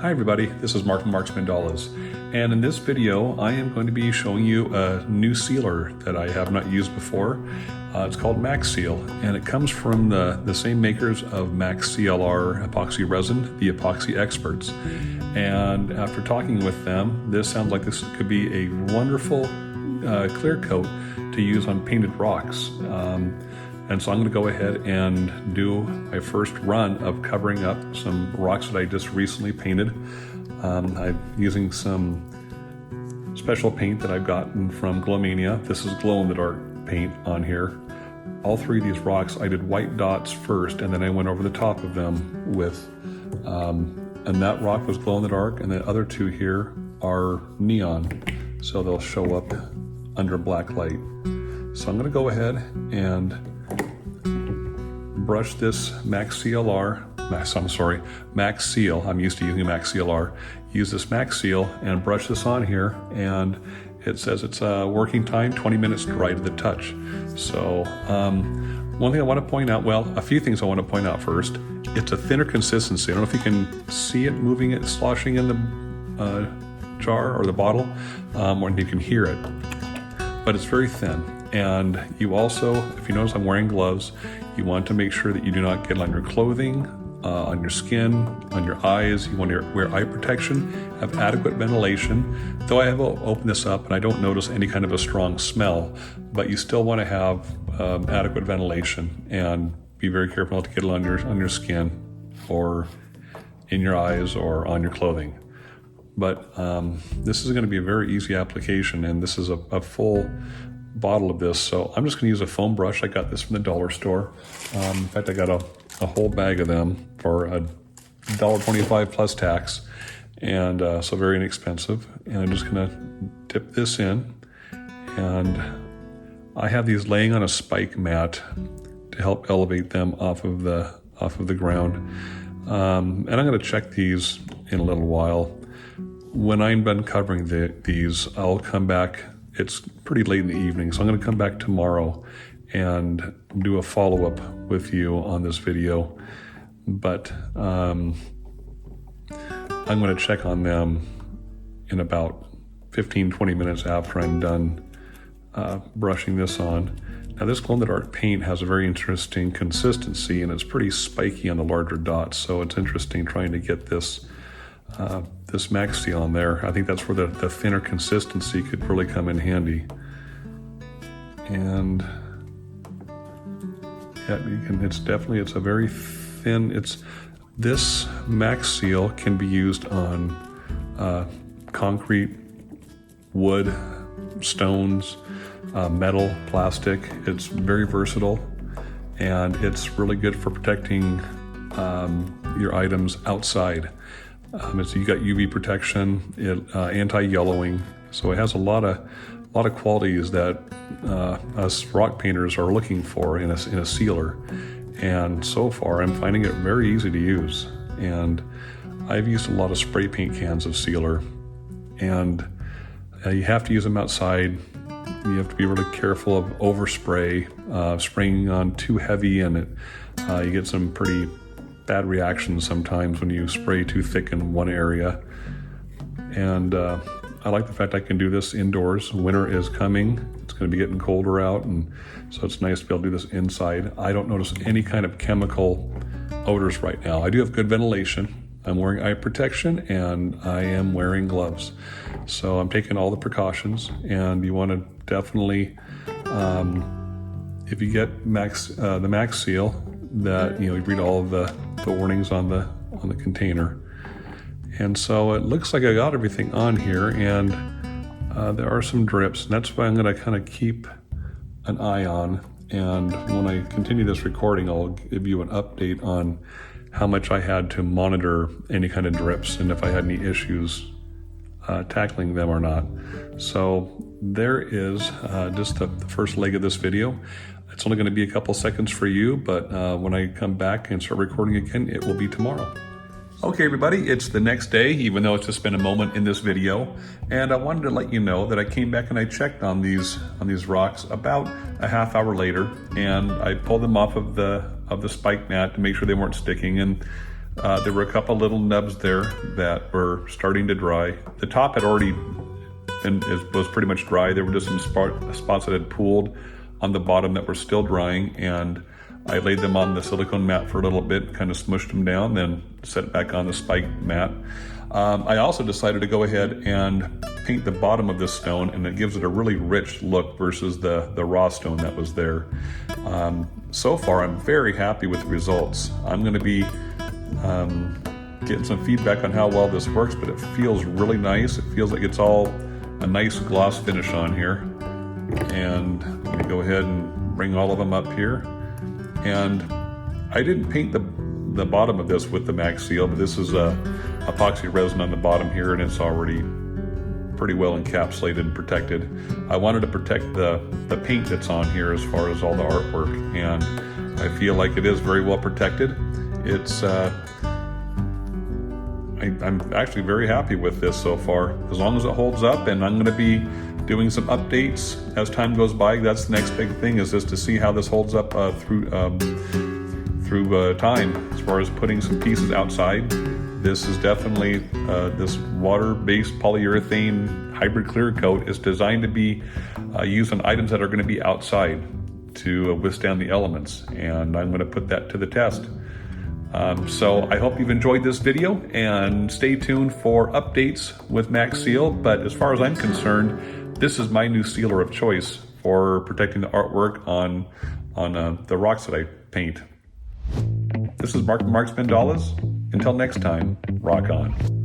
Hi everybody, this is Mark from Mark's Mandalas, and in this video I am going to be showing you a new sealer that I have not used before. It's called Max Seal, and it comes from the same makers of Max CLR epoxy resin, the epoxy experts. And after talking with them, this sounds like this could be a wonderful clear coat to use on painted rocks. And so I'm going to go ahead and do my first run of covering up some rocks that I just recently painted. I'm using some special paint that I've gotten from Glowmania. This is glow-in-the-dark paint on here. All three of these rocks, I did white dots first, and then I went over the top of them with, and that rock was glow-in-the-dark, and the other two here are neon, so they'll show up under black light. So I'm going to go ahead and brush this Max Seal. I'm used to using Max CLR. Use this Max Seal and brush this on here, and it says it's working time 20 minutes dry to the touch. So one thing I want to point out, well, a few things I want to point out first. It's a thinner consistency. I don't know if you can see it moving, it sloshing in the jar or the bottle, or you can hear it, but it's very thin. And you also, if you notice I'm wearing gloves, you want to make sure that you do not get it on your clothing, on your skin, on your eyes. You want to wear eye protection, have adequate ventilation. Though I have opened this up and I don't notice any kind of a strong smell, but you still want to have adequate ventilation and be very careful not to get it on your skin or in your eyes or on your clothing. But this is going to be a very easy application, and this is a full bottle of this, so I'm just going to use a foam brush. I got this from the dollar store. In fact, I got a whole bag of them for $1.25 plus tax, and so very inexpensive. And I'm just going to dip this in, and I have these laying on a spike mat to help elevate them off of the ground. And I'm going to check these in a little while. When I'm done covering these, I'll come back. It's pretty late in the evening, so I'm going to come back tomorrow and do a follow-up with you on this video. But I'm going to check on them in about 15-20 minutes after I'm done brushing this on. Now, this glow-in-the-dark paint has a very interesting consistency, and it's pretty spiky on the larger dots, so it's interesting trying to get this Max Seal on there. I think that's where the thinner consistency could really come in handy. And yeah, it's a very thin, this Max Seal can be used on concrete, wood, stones, metal, plastic. It's very versatile, and it's really good for protecting your items outside. You got UV protection, anti-yellowing, so it has a lot of qualities that us rock painters are looking for in a sealer. And so far, I'm finding it very easy to use. And I've used a lot of spray paint cans of sealer, and you have to use them outside. You have to be really careful of overspray, spraying on too heavy, and you get some pretty bad reactions sometimes when you spray too thick in one area. And I like the fact I can do this indoors. Winter is coming. It's going to be getting colder out, and so it's nice to be able to do this inside. I don't notice any kind of chemical odors right now. I do have good ventilation. I'm wearing eye protection, and I am wearing gloves. So I'm taking all the precautions, and you want to definitely, if you get the Max Seal, that you read all of the warnings on the container. And so it looks like I got everything on here, and there are some drips, and that's why I'm going to kind of keep an eye on. And when I continue this recording, I'll give you an update on how much I had to monitor any kind of drips and if I had any issues tackling them or not. So there is just the first leg of this video. It's only going to be a couple seconds for you, but when I come back and start recording again, it will be tomorrow. Okay, everybody, it's the next day, even though it's just been a moment in this video, and I wanted to let you know that I came back and I checked on these rocks about a half hour later, and I pulled them off of the spike mat to make sure they weren't sticking, and There were a couple little nubs there that were starting to dry. The top had already was pretty much dry. There were just some spots that had pooled on the bottom that were still drying, and I laid them on the silicone mat for a little bit, kind of smushed them down, then set it back on the spike mat. I also decided to go ahead and paint the bottom of this stone, and it gives it a really rich look versus the raw stone that was there. So far, I'm very happy with the results. I'm going to be getting some feedback on how well this works, but it feels really nice. It feels like it's all a nice gloss finish on here. And I'm going to go ahead and bring all of them up here. And I didn't paint the bottom of this with the Max Seal, but this is epoxy resin on the bottom here, and it's already pretty well encapsulated and protected. I wanted to protect the paint that's on here as far as all the artwork, and I feel like it is very well protected. It's I'm actually very happy with this so far, as long as it holds up. And I'm going to be doing some updates as time goes by. That's the next big thing, is just to see how this holds up through time, as far as putting some pieces outside. This is definitely this water-based polyurethane hybrid clear coat is designed to be used on items that are going to be outside to withstand the elements, and I'm going to put that to the test. So I hope you've enjoyed this video, and stay tuned for updates with Max Seal. But as far as I'm concerned, this is my new sealer of choice for protecting the artwork on the rocks that I paint. This is Mark Mandalas. Until next time, rock on.